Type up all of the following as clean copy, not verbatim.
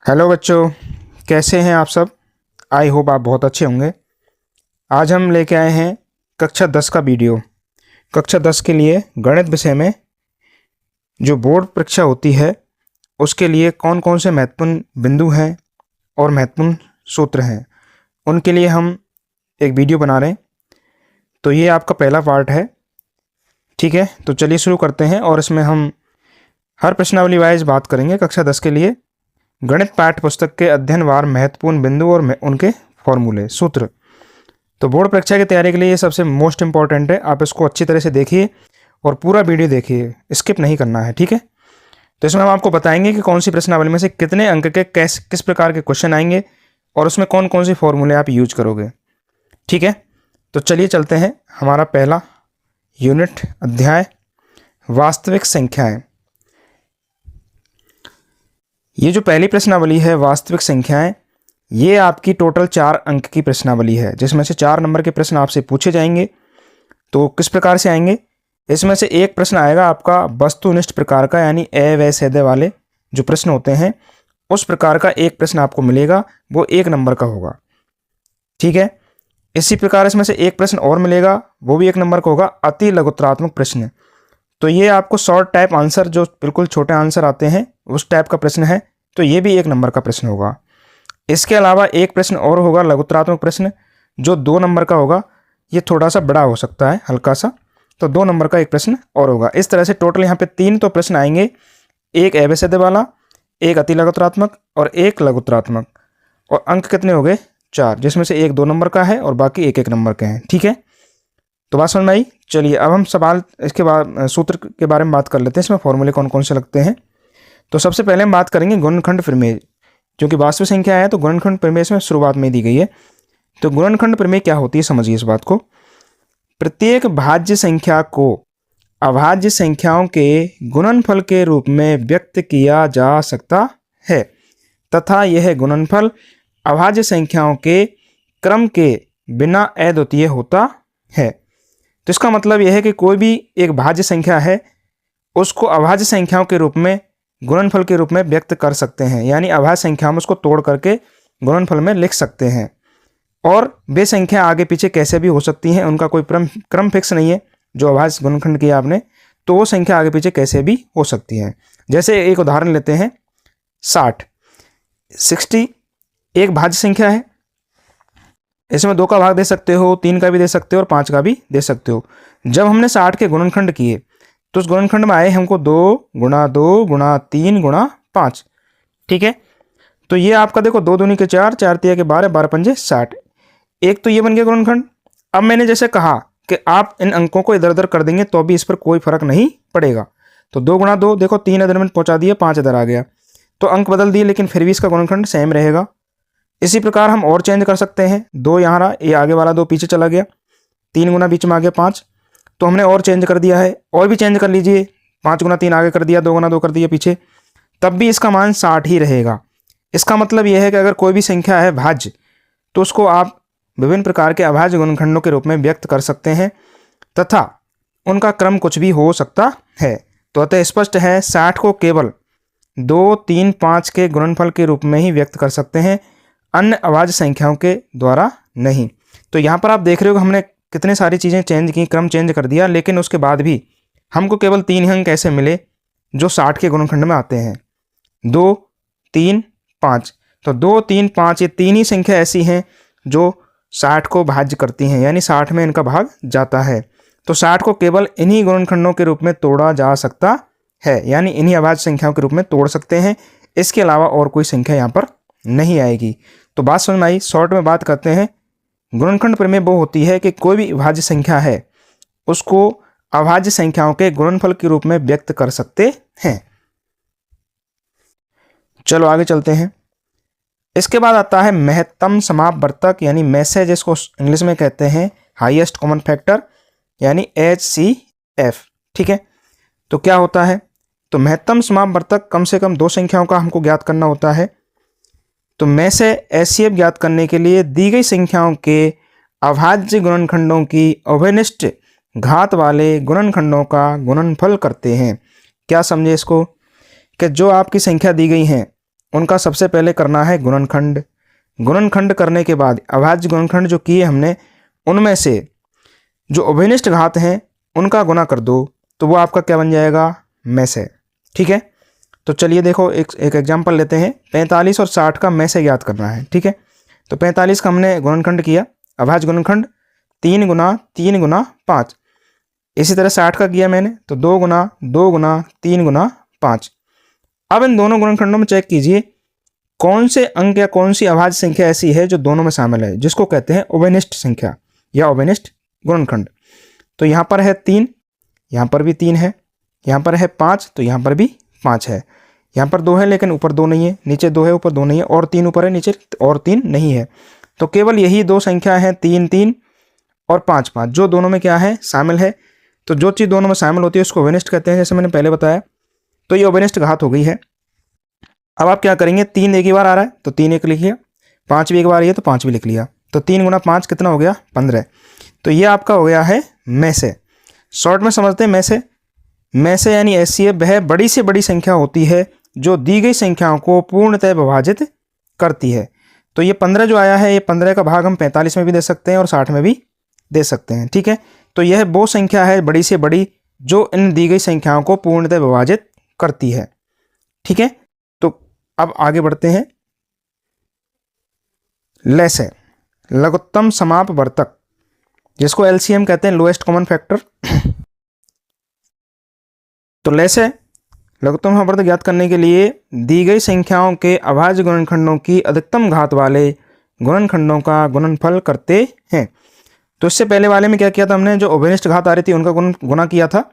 Hello बच्चों, कैसे हैं आप सब। आई होप आप बहुत अच्छे होंगे। आज हम लेके आए हैं कक्षा 10 का वीडियो। कक्षा 10 के लिए गणित विषय में जो बोर्ड परीक्षा होती है उसके लिए कौन कौन से महत्वपूर्ण बिंदु हैं और महत्वपूर्ण सूत्र हैं, उनके लिए हम एक वीडियो बना रहे हैं। तो ये आपका पहला पार्ट है, ठीक है। तो चलिए शुरू करते हैं और इसमें हम हर प्रश्नावली वाइज बात करेंगे। कक्षा 10 के लिए गणित पाठ्य पुस्तक के अध्ययनवार महत्वपूर्ण बिंदु और उनके फॉर्मूले सूत्र। तो बोर्ड परीक्षा की तैयारी के लिए ये सबसे मोस्ट इंपॉर्टेंट है। आप इसको अच्छी तरह से देखिए और पूरा वीडियो देखिए, स्किप नहीं करना है, ठीक है। तो इसमें हम आपको बताएंगे कि कौन सी प्रश्नावली में से कितने अंक के किस प्रकार के क्वेश्चन आएंगे और उसमें कौन कौन सी फॉर्मूले आप यूज करोगे, ठीक है। तो चलिए चलते हैं। हमारा पहला यूनिट अध्याय वास्तविक संख्याएं। ये जो पहली प्रश्नावली है वास्तविक संख्याएं, ये आपकी टोटल 4 अंक की प्रश्नावली है, जिसमें से 4 नंबर के प्रश्न आपसे पूछे जाएंगे। तो किस प्रकार से आएंगे, इसमें से एक प्रश्न आएगा आपका वस्तुनिष्ठ प्रकार का, यानी ए व सैदे वाले जो प्रश्न होते हैं उस प्रकार का एक प्रश्न आपको मिलेगा, वो 1 नंबर का होगा, ठीक है। इसी प्रकार इसमें से एक प्रश्न और मिलेगा, वो भी 1 नंबर का होगा, अति लघुत्तरात्मक प्रश्न। तो ये आपको शॉर्ट टाइप आंसर, जो बिल्कुल छोटे आंसर आते हैं उस टाइप का प्रश्न है, तो ये भी 1 नंबर का प्रश्न होगा। इसके अलावा एक प्रश्न और होगा लघुत्तरात्मक प्रश्न, जो 2 नंबर का होगा। ये थोड़ा सा बड़ा हो सकता है, हल्का सा, तो 2 नंबर का एक प्रश्न और होगा। इस तरह से टोटल यहाँ पे 3 तो प्रश्न आएंगे, एक अवैध वाला, एक अति लघुत्तरात्मक और एक लघुत्तरात्मक। और अंक कितने हो गए? 4, जिसमें से एक 2 नंबर का है और बाकी 1-1 नंबर के हैं, ठीक है। तो बात समझ में आई। चलिए अब हम सवाल इसके बाद सूत्र के बारे में बात कर लेते हैं, इसमें फॉर्मूले कौन कौन से लगते हैं। तो सबसे पहले हम बात करेंगे गुणनखंड प्रमेय। क्योंकि वास्तविक संख्या है तो गुणनखंड प्रमेय इसमें शुरुआत में दी गई है। तो गुणनखंड प्रमेय क्या होती है, समझिए इस बात को। प्रत्येक भाज्य संख्या को अभाज्य संख्याओं के गुणनफल के रूप में व्यक्त किया जा सकता है तथा यह गुणनफल अभाज्य संख्याओं के क्रम के बिना अद्वितीय होता है। तो इसका मतलब यह है कि कोई भी एक भाज्य संख्या है उसको अभाज्य संख्याओं के रूप में गुणनफल के रूप में व्यक्त कर सकते हैं, यानी अभाज्य संख्या में उसको तोड़ करके गुणनफल में लिख सकते हैं। और वे संख्या आगे पीछे कैसे भी हो सकती हैं, उनका कोई क्रम फिक्स नहीं है। जो अभाज्य गुणनखंड किया आपने, तो वो संख्या आगे पीछे कैसे भी हो सकती है। जैसे एक उदाहरण लेते हैं, 60 एक भाज्य संख्या है। इसमें 2 का भाग दे सकते हो, 3 का भी दे सकते हो और 5 का भी दे सकते हो। जब हमने 60 के गुणनखंड किए तो उस गुणनखंड में आए हमको 2 गुणा 2 गुणा 3 गुणा 5, ठीक है। तो ये आपका देखो 2 दूनी के 4, 4 तिया के 12, 12 पंजे 60। एक तो ये बन गया गुणनखंड। अब मैंने जैसे कहा कि आप इन अंकों को इधर उधर कर देंगे तो भी इस पर कोई फर्क नहीं पड़ेगा। तो 2 गुणा 2, देखो 3 इधर में पहुंचा दिया, 5 इधर आ गया, तो अंक बदल दिए, लेकिन फिर भी इसका गुणनखंड सेम रहेगा। इसी प्रकार हम और चेंज कर सकते हैं। 2 यहाँ रहा, ये आगे वाला 2 पीछे चला गया, 3 गुना बीच में आ गया 5, तो हमने और चेंज कर दिया है। और भी चेंज कर लीजिए, 5 गुना 3 आगे कर दिया, 2 गुना 2 कर दिया पीछे, तब भी इसका मान 60 ही रहेगा। इसका मतलब यह है कि अगर कोई भी संख्या है भाज्य, तो उसको आप विभिन्न प्रकार के अभाज्य गुणनखंडों के रूप में व्यक्त कर सकते हैं तथा उनका क्रम कुछ भी हो सकता है। तो अतः स्पष्ट है 60 को केवल 2, 3, 5 के गुणनफल के रूप में ही व्यक्त कर सकते हैं, अन्य अभाज्य संख्याओं के द्वारा नहीं। तो यहाँ पर आप देख रहे हो कि हमने कितने सारी चीज़ें चेंज की, क्रम चेंज कर दिया, लेकिन उसके बाद भी हमको केवल 3 ही अंक ऐसे मिले जो 60 के गुणनखंड में आते हैं, 2, 3, 5। तो 2, 3, 5 ये 3 ही संख्या ऐसी हैं जो 60 को भाज्य करती हैं, यानी 60 में इनका भाग जाता है। तो 60 को केवल इन्हीं गुणनखंडों के रूप में तोड़ा जा सकता है, यानी इन्हीं अभाज्य संख्याओं के रूप में तोड़ सकते हैं। इसके अलावा और कोई संख्या यहाँ पर नहीं आएगी। तो बात समझ में आई। शॉर्ट में बात करते हैं, गुणनखंड प्रमेय वो होती है कि कोई भी भाज्य संख्या है उसको अभाज्य संख्याओं के गुणनफल के रूप में व्यक्त कर सकते हैं। चलो आगे चलते हैं। इसके बाद आता है महत्तम समापवर्तक, यानी मैसेज, इसको इंग्लिश में कहते हैं हाईएस्ट कॉमन फैक्टर, यानी HCF, ठीक है। तो क्या होता है, तो महत्तम समापवर्तक कम से कम 2 संख्याओं का हमको ज्ञात करना होता है। तो में से HCF ज्ञात करने के लिए दी गई संख्याओं के अभाज्य गुणनखंडों की अभिनिष्ट घात वाले गुणनखंडों का गुणनफल करते हैं। क्या समझे इसको, कि जो आपकी संख्या दी गई है उनका सबसे पहले करना है गुणनखंड। गुणनखंड करने के बाद अभाज्य गुणनखंड जो किए हमने, उनमें से जो उभयनिष्ठ घात हैं उनका गुना कर दो, तो वो आपका क्या बन जाएगा, में से। ठीक है, तो चलिए देखो एक एग्जाम्पल लेते हैं। 45 और 60 का में से ज्ञात करना है। ठीक है, तो 45 का हमने गुणनखंड किया, अभाज्य गुणनखंड 3 गुना 3 गुना 5। इसी तरह 60 का किया मैंने, तो 2 गुना 2 गुना 3 गुना 5। अब इन दोनों गुणनखंडों में चेक कीजिए कौन से अंक या कौन सी अभाज्य संख्या ऐसी है जो दोनों में शामिल है, जिसको कहते हैं उभयनिष्ठ संख्या या उभयनिष्ठ गुणनखंड। तो यहाँ पर है 3, यहाँ पर भी 3 है, यहाँ पर है 5, तो यहाँ पर भी 5 है। यहाँ पर 2 है लेकिन ऊपर 2 नहीं है, नीचे 2 है ऊपर 2 नहीं है, और 3 ऊपर है नीचे और 3 नहीं है। तो केवल यही 2 संख्या हैं 3 3 और 5 5, जो दोनों में क्या है, शामिल है। तो जो चीज़ दोनों में शामिल होती है उसको उभयनिष्ठ कहते हैं, जैसे मैंने पहले बताया। तो ये उभयनिष्ठ घात हो गई है। अब आप क्या करेंगे, 3 एक ही बार आ रहा है तो 3 एक लिख लिया, 5 भी एक बार आ रही है तो 5 भी लिख लिया। तो 3 गुना 5 कितना हो गया, 15। तो ये आपका हो गया है में से। शॉर्ट में समझते हैं में से यानी एचसीएफ वह बड़ी से बड़ी संख्या होती है जो दी गई संख्याओं को पूर्णतः विभाजित करती है। तो ये 15 जो आया है, ये 15 का भाग हम 45 में भी दे सकते हैं और 60 में भी दे सकते हैं। ठीक है, तो यह वो संख्या है बड़ी से बड़ी जो इन दी गई संख्याओं को पूर्णतः विभाजित करती है। ठीक है, तो अब आगे बढ़ते हैं। लेस है लघुत्तम समापवर्तक, जिसको एलसीएम कहते हैं, लोएस्ट कॉमन फैक्टर। तो लेस है लघुत्तम समापवर्तक ज्ञात करने के लिए दी गई संख्याओं के अभाज्य गुणनखंडों की अधिकतम घात वाले गुणनखंडों का गुणनफल करते हैं। तो इससे पहले वाले में क्या किया था हमने, जो उभयनिष्ठ घात आ रही थी उनका गुणा किया था।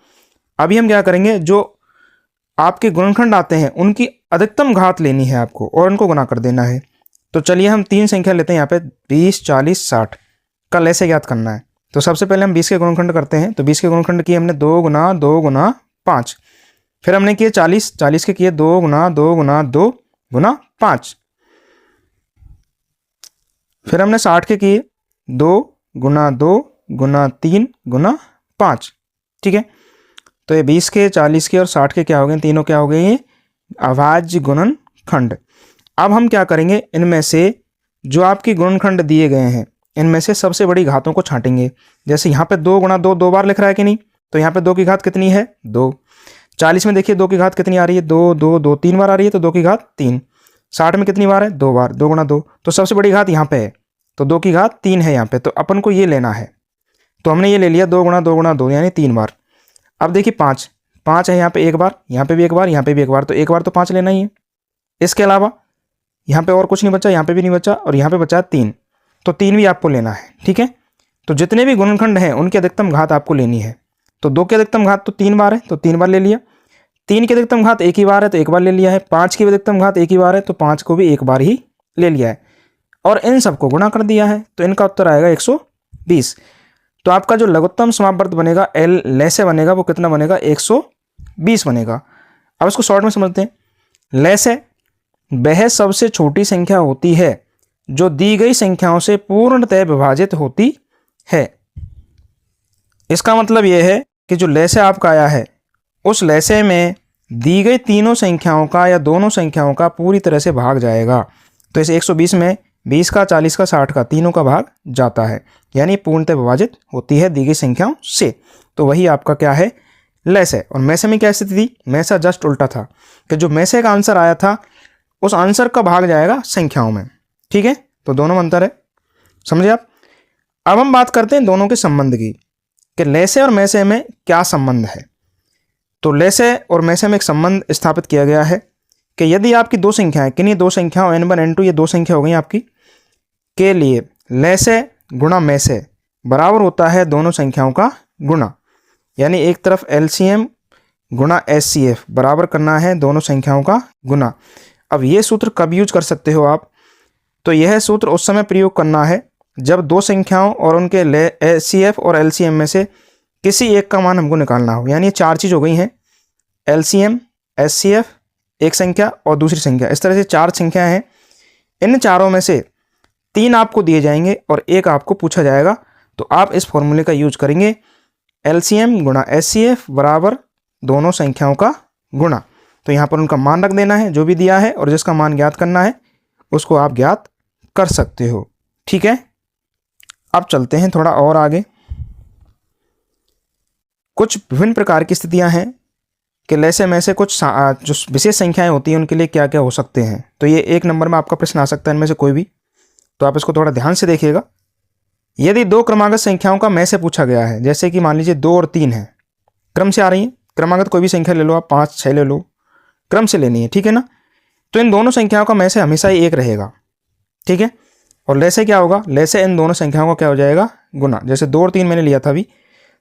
अभी हम क्या करेंगे, जो आपके गुणनखंड आते हैं उनकी अधिकतम घात लेनी है आपको और उनको गुना कर देना है। तो चलिए हम 3 संख्या लेते हैं यहाँ पे, 20 40 60 का लेसे ज्ञात करना है। तो सबसे पहले हम 20 के गुणनखंड करते हैं। तो 20 के गुणनखंड किए हमने 2 गुना 2 गुना 5। फिर हमने किए 40 के किए 2 गुना 2 गुना 2 गुना 5। फिर हमने 60 के किए 2 गुना 2 गुना 3 गुना 5। ठीक है, तो ये 20 के 40 के और 60 के क्या हो गए, तीनों क्या हो गए, ये अभाज्य गुणनखंड। अब हम क्या करेंगे, इनमें से जो आपकी गुणनखंड दिए गए हैं इनमें से सबसे बड़ी घातों को छांटेंगे। जैसे यहाँ पे 2 गुना 2 2 बार लिख रहा है कि नहीं, तो यहाँ पे 2 की घात कितनी है, 2। 40 में देखिए 2 की घात कितनी आ रही है, 2 2 2 3 बार आ रही है, तो 2 की घात 3। 60 में कितनी बार है, 2 बार, 2 गुना 2। तो सबसे बड़ी घात यहाँ पे है, तो 2 की घात 3 है यहाँ पे, तो अपन को ये लेना है। तो हमने ये ले लिया 2 गुना 2 गुना 2 यानी 3 बार। अब देखिए 5 है यहाँ पे एक बार, यहाँ पे भी एक बार, यहाँ पे भी एक बार, तो एक बार तो 5 लेना ही है। इसके अलावा यहाँ पे और कुछ नहीं बचा, यहाँ पे भी नहीं बचा, और यहाँ पे बचा 3, तो 3 भी आपको लेना है। ठीक है, तो जितने भी गुणनखंड हैं उनकी अधिकतम घात आपको लेनी है। तो 2 की अधिकतम घात तो 3 बार है, तो 3 बार ले लिया। 3 की अधिकतम घात एक ही बार है, तो एक बार ले लिया है। 5 की अधिकतम घात एक ही बार है, तो 5 को भी एक बार ही ले लिया है, और इन सबको गुणा कर दिया है। तो इनका उत्तर आएगा 120। तो आपका जो लघुत्तम समापवर्त बनेगा एल लेसे बनेगा, वो कितना बनेगा, 120 बनेगा। अब इसको शॉर्ट में समझते हैं। लेसे वह सबसे छोटी संख्या होती है जो दी गई संख्याओं से पूर्णतः विभाजित होती है। इसका मतलब यह है कि जो लेसे आपका आया है उस लेसे में दी गई तीनों संख्याओं का या दोनों संख्याओं का पूरी तरह से भाग जाएगा। तो इस 120 में 20 का 40 का 60 का तीनों का भाग जाता है, यानी पूर्णतः विभाजित होती है दी गई संख्याओं से। तो वही आपका क्या है, लेसे। और मैसे में क्या स्थिति थी, मैसा जस्ट उल्टा था कि जो मैसे का आंसर आया था उस आंसर का भाग जाएगा संख्याओं में। ठीक है, तो दोनों में अंतर है, समझे आप। अब हम बात करते हैं दोनों के संबंध की कि लेसे और मैसे में क्या संबंध है। तो लेसे और मैसे में एक संबंध स्थापित किया गया है कि यदि आपकी दो संख्याएं, किन्हीं दो संख्याओं n1 n2 ये दो संख्या हो गई आपकी, के लिए लेसे गुणा मैसे बराबर होता है दोनों संख्याओं का गुणा। यानी एक तरफ एलसीएम गुणा एचसीएफ बराबर करना है दोनों संख्याओं का गुणा। अब ये सूत्र कब यूज कर सकते हो आप, तो यह सूत्र उस समय प्रयोग करना है जब दो संख्याओं और उनके एचसीएफ और एलसीएम में से किसी एक का मान हमको निकालना हो। यानी चार चीज़ हो गई हैं, एलसीएम, एचसीएफ, एक संख्या और दूसरी संख्या, इस तरह से चार संख्याएं हैं। इन चारों में से तीन आपको दिए जाएंगे और एक आपको पूछा जाएगा। तो आप इस फॉर्मूले का यूज करेंगे, एलसीएम गुणा एचसीएफ बराबर दोनों संख्याओं का गुणा। तो यहाँ पर उनका मान रख देना है जो भी दिया है, और जिसका मान ज्ञात करना है उसको आप ज्ञात कर सकते हो। ठीक है, अब चलते हैं थोड़ा और आगे। कुछ विभिन्न प्रकार की स्थितियां हैं कि लैसे में से कुछ जो विशेष संख्याएं होती हैं उनके लिए क्या क्या हो सकते हैं। तो ये 1 नंबर में आपका प्रश्न आ सकता है इनमें से कोई भी, तो आप इसको थोड़ा ध्यान से देखिएगा। यदि 2 क्रमागत संख्याओं का में से पूछा गया है, जैसे कि मान लीजिए 2 और 3 है, क्रम से आ रही है, क्रमागत कोई भी संख्या ले लो आप, 5 6 ले लो, क्रम से लेनी है, ठीक है ना। तो इन दोनों संख्याओं का में से हमेशा ही 1 रहेगा, ठीक है। और लैसे क्या होगा, लैसे इन दोनों संख्याओं का क्या हो जाएगा, गुना। जैसे 2 और 3 मैंने लिया था अभी,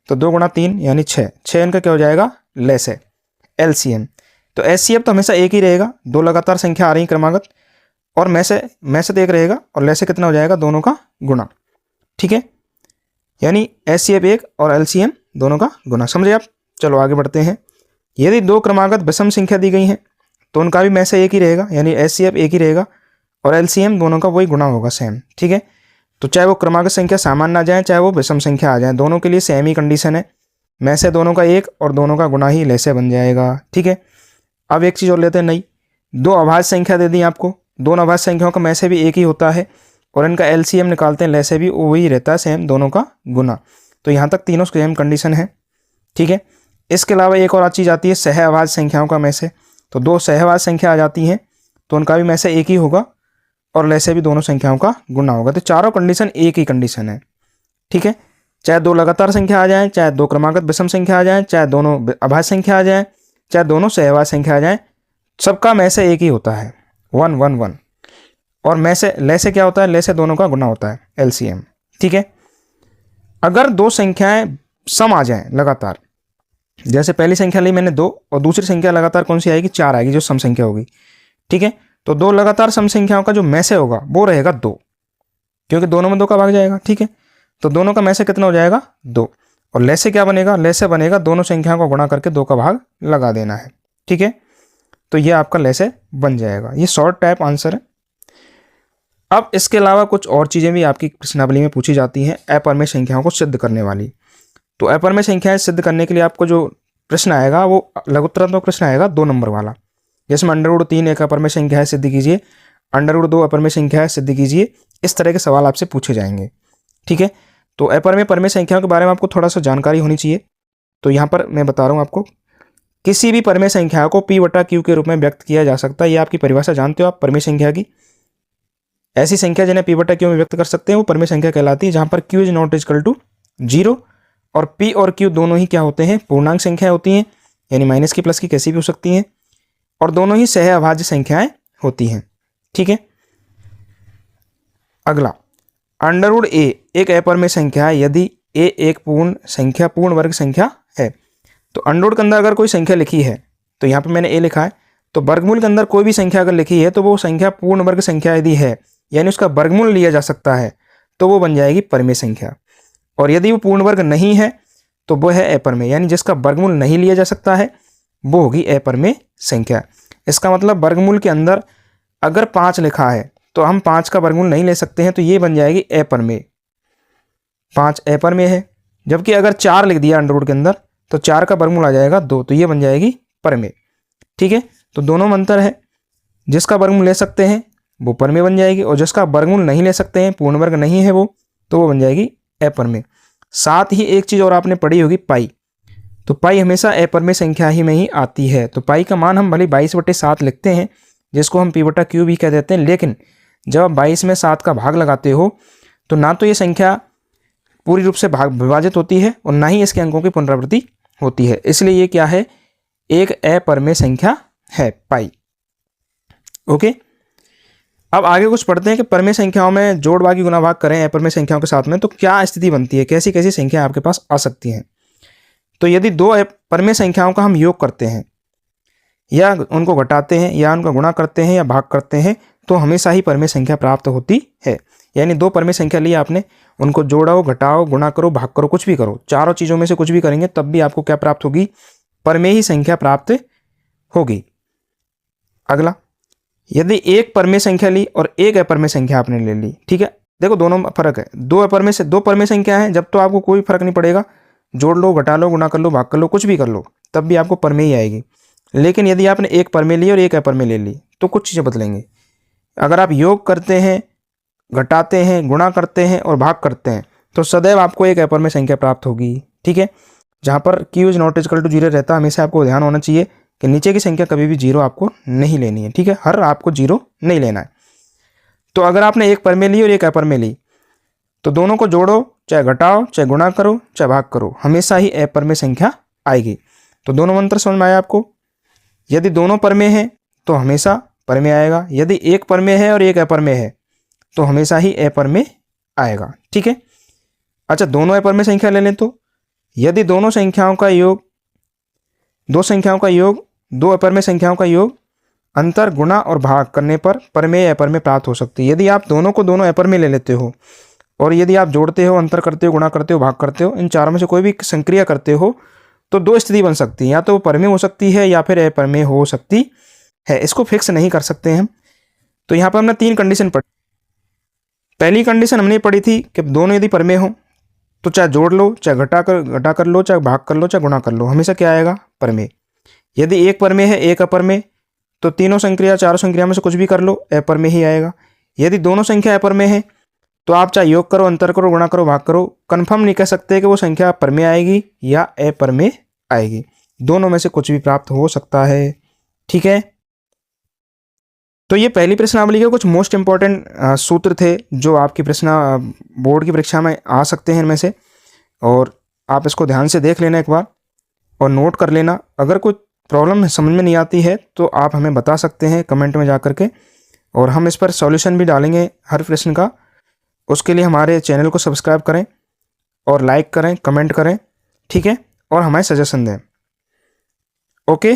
तो 2 गुणा 3 यानी 6, 6 इनका क्या हो जाएगा, लैसे, एलसीएम। तो एचसीएफ तो हमेशा एक ही रहेगा, 2 लगातार संख्या आ रही क्रमागत, और में से तो 1 रहेगा, और लैसे कितना हो जाएगा, दोनों का गुना, ठीक है। यानी एचसीएफ 1 और एलसीएम दोनों का गुना, समझे आप। चलो आगे बढ़ते हैं। यदि 2 क्रमागत विषम संख्या दी गई हैं तो उनका भी में से 1 ही रहेगा, यानी एचसीएफ 1 ही रहेगा, और एलसीएम दोनों का वही गुना होगा, सेम, ठीक है। तो चाहे वो क्रमागत संख्या सामान्य आ जाए, चाहे वो विषम संख्या आ जाए, दोनों के लिए सेम ही कंडीशन है, में से दोनों का 1 और दोनों का गुना ही लैसे बन जाएगा, ठीक है। अब एक चीज़ और लेते हैं, नहीं, 2 अभाज्य संख्या दे दी आपको, 2 अभाज्य संख्याओं का में से भी 1 ही होता है, और इनका एलसीएम निकालते हैं, लैसे भी वही रहता है, सेम, दोनों का गुना। तो यहाँ तक तीनों सेम कंडीशन है, ठीक है। इसके अलावा एक और चीज़ आती है सह अभाज्य संख्याओं का में से, तो 2 सहअभाज्य संख्या आ जाती हैं तो उनका भी में से 1 ही होगा, और लैसे भी दोनों संख्याओं का गुना होगा। तो चारों कंडीशन एक ही कंडीशन है, ठीक है। चाहे 2 लगातार संख्या आ जाए, चाहे 2 क्रमागत विषम संख्या आ जाए, चाहे दोनों अभाज्य संख्या आ जाए, चाहे दोनों सहअभाज्य संख्या आ जाए, सबका में से 1 ही होता है, 1 1 1। और में से लैसे क्या होता है, लैसे दोनों का गुना होता है, एलसीएम, ठीक है। अगर 2 संख्याएं सम आ जाएं लगातार, जैसे पहली संख्या ली मैंने 2 और दूसरी संख्या लगातार कौन सी आएगी, 4 आएगी, जो सम संख्या होगी, ठीक है। तो 2 लगातार सम संख्याओं का जो में से होगा वो रहेगा 2, क्योंकि दोनों में 2 का भाग जाएगा, ठीक है। तो दोनों का में से कितना हो जाएगा, 2। और लैसे क्या बनेगा, लैसे बनेगा दोनों संख्याओं को गुणा करके 2 का भाग लगा देना है, ठीक है। तो ये आपका लैसे बन जाएगा। ये शॉर्ट टाइप आंसर है। अब इसके अलावा कुछ और चीज़ें भी आपकी प्रश्नावली में पूछी जाती हैं अपरिमेय संख्याओं को सिद्ध करने वाली। तो अपरिमेय संख्याएं सिद्ध करने के लिए आपको जो प्रश्न आएगा वो लघुत्तरात्मक प्रश्न आएगा 2 नंबर वाला, जिसमें √3 एक अपरिमेय संख्या है, सिद्ध कीजिए, √2 अपरिमेय संख्या है, सिद्ध कीजिए। इस तरह के सवाल आपसे पूछे जाएंगे, ठीक है। तो अपरिमेय परिमेय संख्याओं के बारे में आपको थोड़ा सा जानकारी होनी चाहिए। तो यहाँ पर मैं बता रहा हूँ आपको, किसी भी परिमेय संख्या को P/Q के रूप में व्यक्त किया जा सकता है। ये आपकी परिभाषा जानते हो आप परिमेय संख्या की। ऐसी संख्या जिन्हें P/Q में व्यक्त कर सकते हैं वो परिमेय संख्या कहलाती है, जहाँ पर Q is not equal to 0, और P और Q दोनों ही क्या होते हैं, पूर्णांक संख्या होती हैं, यानी माइनस की प्लस की कैसी भी हो सकती हैं, और दोनों ही सह अभाज्य संख्याएं होती हैं, ठीक है। अगला, √a एक अपरिमेय संख्या है यदि a एक पूर्ण वर्ग संख्या है। तो अंडर के अंदर अगर कोई संख्या लिखी है, तो यहाँ पे मैंने a लिखा है, तो वर्गमूल के अंदर कोई भी संख्या अगर लिखी है तो वो संख्या पूर्ण वर्ग संख्या यदि है, यानी उसका वर्गमूल लिया जा सकता है, तो वो बन जाएगी परिमेय संख्या। और यदि वो पूर्ण वर्ग नहीं है तो वो है अपरिमेय, यानी जिसका वर्गमूल नहीं लिया जा सकता है वो होगी अपरिमेय संख्या। इसका मतलब वर्गमूल के अंदर अगर 5 लिखा है तो हम 5 का वर्गमूल नहीं ले सकते हैं, तो ये बन जाएगी अपरिमेय, 5 अपरिमेय है। जबकि अगर 4 लिख दिया अंडर रूट के अंदर तो 4 का वर्गमूल आ जाएगा 2, तो ये बन जाएगी परिमेय, ठीक है। तो दोनों में अंतर है, जिसका वर्गमूल ले सकते हैं वो परिमेय बन जाएगी, और जिसका वर्गमूल नहीं ले सकते हैं, पूर्ण वर्ग नहीं है वो, तो वो बन जाएगी अपरिमेय। साथ ही एक चीज़ और आपने पढ़ी होगी, पाई। तो पाई हमेशा अपरिमेय संख्या ही में ही आती है। तो पाई का मान हम भले 22/7 लिखते हैं, जिसको हम P/Q भी कह देते हैं, लेकिन जब आप 22 में 7 का भाग लगाते हो तो ना तो ये संख्या पूरी रूप से विभाजित होती है और ना ही इसके अंकों की पुनरावृत्ति होती है, इसलिए ये क्या है, एक अपरिमेय संख्या है, पाई। ओके, अब आगे कुछ पढ़ते हैं कि परिमेय संख्याओं में जोड़ भागी गुणा भाग करें अपरिमेय संख्याओं के साथ में तो क्या स्थिति बनती है, कैसी कैसी संख्या आपके पास आ सकती हैं। तो यदि 2 परिमेय संख्याओं का हम योग करते हैं, या उनको घटाते हैं, या उनका गुणा करते हैं, या भाग करते हैं, तो हमेशा ही परिमेय संख्या प्राप्त होती है। यानी 2 परिमेय संख्या ली आपने, उनको जोड़ो, घटाओ, गुणा करो, भाग करो, कुछ भी करो, चारों चीज़ों में से कुछ भी करेंगे तब भी आपको क्या प्राप्त होगी, परिमेय ही संख्या प्राप्त होगी। अगला, यदि एक परिमेय संख्या ली और एक अपरिमेय संख्या आपने ले ली, ठीक है, देखो दोनों में फर्क है, 2 परिमेय संख्या है, जब तो आपको कोई फर्क नहीं पड़ेगा, जोड़ लो, घटा लो, गुणा कर लो, भाग कर लो, कुछ भी कर लो, तब भी आपको परिमेय ही आएगी। लेकिन यदि आपने एक पर में ली और एक अपर में ले ली तो कुछ चीज़ें बदलेंगे। अगर आप योग करते हैं, घटाते हैं, गुणा करते हैं और भाग करते हैं तो सदैव आपको एक अपर में संख्या प्राप्त होगी। ठीक है, जहाँ पर q is not equal to 0 रहता है, हमेशा आपको ध्यान होना चाहिए कि नीचे की संख्या कभी भी 0 आपको नहीं लेनी है। ठीक है, हर आपको 0 नहीं लेना है। तो अगर आपने एक पर में ली और एक अपर में ली तो दोनों को जोड़ो, चाहे घटाओ, चाहे गुणा करो, चाहे भाग करो, हमेशा ही अपर में संख्या आएगी। तो दोनों मंत्र समझ में आया आपको। यदि दोनों पर में है तो हमेशा पर में आएगा, यदि एक पर में है और एक अपर में है तो हमेशा ही अपर में आएगा। ठीक है, अच्छा दोनों अपर में संख्या ले लें तो यदि दोनों संख्याओं का योग, दो संख्याओं का योग, दो अपर में संख्याओं का योग अंतर, गुणा और भाग करने पर में या अपर में प्राप्त हो सकती है। यदि आप दोनों को दोनों अपर में ले लेते हो और यदि आप जोड़ते हो, अंतर करते हो, गुणा करते हो, भाग करते हो, इन चारों में से कोई भी संक्रिया करते हो तो दो स्थिति बन सकती है, या तो पर में हो सकती है या फिर अपर में हो सकती है। इसको फिक्स नहीं कर सकते हम। तो यहाँ पर हमने 3 कंडीशन पढ़ी। पहली कंडीशन हमने पढ़ी थी कि दोनों यदि पर में हो तो चाहे जोड़ लो, चाहे घटा कर लो, चाहे भाग कर लो, चाहे गुणा कर लो, हमेशा क्या आएगा? पर में। यदि एक पर में है, एक अपर में, तो तीनों संक्रिया, चारों संक्रिया में से कुछ भी कर लो, अपर में ही आएगा। यदि दोनों संख्या अपर में है तो आप चाहे योग करो, अंतर करो, गुणा करो, भाग करो, कंफर्म नहीं कह सकते कि वो संख्या पर में आएगी या अपर में आएगी। दोनों में से कुछ भी प्राप्त हो सकता है। ठीक है, तो ये पहली प्रश्नावली के कुछ मोस्ट इंपॉर्टेंट सूत्र थे जो आपकी बोर्ड की परीक्षा में आ सकते हैं इनमें से, और आप इसको ध्यान से देख लेना एक बार और नोट कर लेना। अगर कोई प्रॉब्लम समझ में नहीं आती है तो आप हमें बता सकते हैं कमेंट में जा कर के, और हम इस पर सॉल्यूशन भी डालेंगे हर प्रश्न का। उसके लिए हमारे चैनल को सब्सक्राइब करें और लाइक करें, कमेंट करें। ठीक है, और हमारे सजेशन दें। ओके,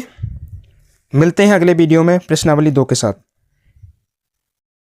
मिलते हैं अगले वीडियो में प्रश्नावली 2 के साथ।